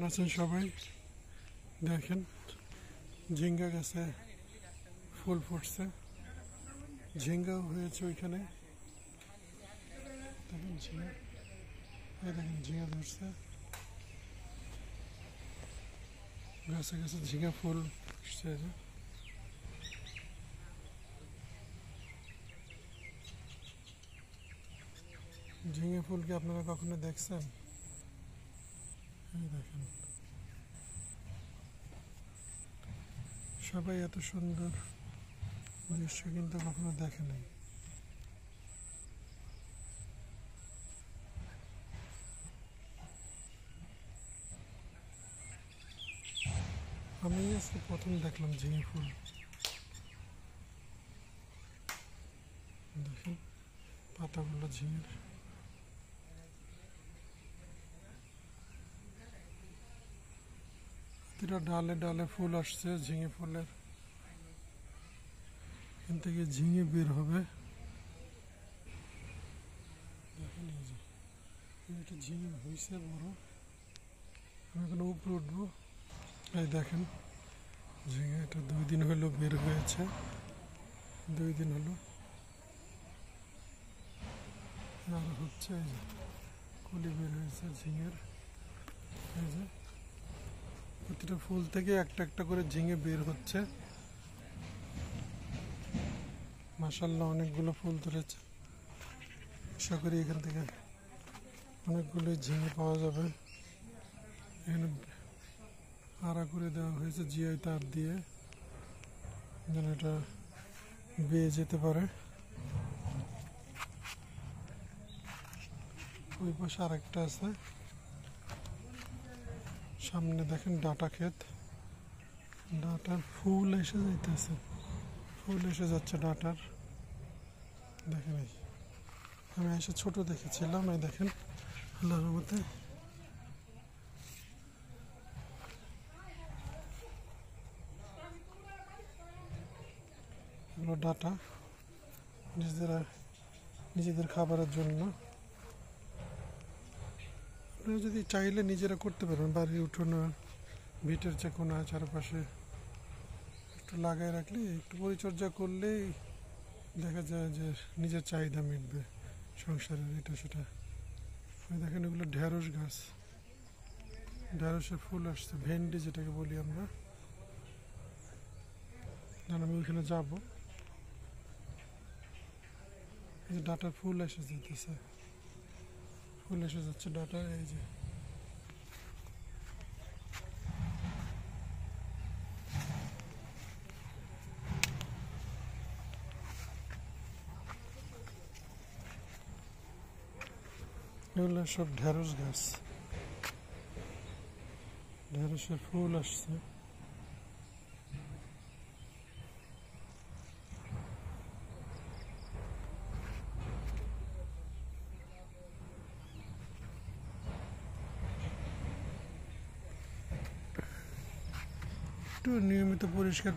আছেন সবাই? দেখেন ঝিঙ্গা গাছে ফুল ফুটছে, ঝিঙ্গাও হয়েছে ওইখানে। দেখেন ঝিঙ্গা, এই দেখেন ঝিঙ্গা ধরছে, গাছে গাছে ঝিঙ্গা ফুল ফুটছে। ঝিঙ্গা ফুল কি আপনারা কখনো দেখছেন? এই দেখেন, সবাই এত সুন্দর দৃশ্য কিন্তু কখনো দেখে নাই। আমি আজকে প্রথম দেখলাম ঝিঙে ফুল। দেখেন পাতাগুলো ঝিঙের, প্রতিটা ডালে ডালে ফুল আসছে ঝিঙে ফুলের। এখান থেকে ঝিঙে বের হবে। দেখেন এই যে এটা ঝিঙে হয়েছে বড়। আমি এখন উপরে উঠবো। এই দেখেন ঝিঙে, এটা 2 দিন হলো বের হয়েছে, 2 দিন হলো। আর হচ্ছে এই যে কলি বের হয়েছে ঝিঙের। এই যে প্রতিটা ফুল থেকে একটা একটা করে ঝিঙে বের হচ্ছে। মাশাআল্লাহ অনেকগুলো ফুল ধরেছে। আশা করি এখান থেকে অনেকগুলো ঝিঙে পাওয়া যাবে। এখানে আড়া করে দেওয়া হয়েছে জিআই তার দিয়ে, যেন এটা বেয়ে যেতে পারে। ওই পাশে আরেকটা আছে। সামনে দেখেন ডাটা ক্ষেত, ডাটার ফুল এসে যাইতেছে, ফুল এসে যাচ্ছে ডাটার। দেখেন এই, আমি এসে ছোট দেখেছিলাম, এই দেখেন আল্লাহর রহমতে এগুলো ডাটা নিজেদের খাবারের জন্য। আপনারা যদি চাইলে নিজেরা করতে পারবেন, বাড়ির উঠোনে ভিটের যে কোনো চারপাশে একটু লাগাই রাখলে, একটু পরিচর্যা করলেই দেখা যায় যে নিজের চাহিদা মিটবে সংসারের, এটা সেটা। ওই দেখেন এগুলো ঢেঁড়স গাছ, ঢেঁড়সের ফুল আসছে, ভেন্ডি যেটাকে বলি আমরা। আমি ওইখানে যাব, এই যে ডাটার ফুল এসে যেতেছে, ফুল এসে যাচ্ছে ডাটার। এই যে এগুলো সব ঢেঁড়স গাছ, ঢেঁড়সের ফুল আসছে। একটু নিয়মিত পরিষ্কার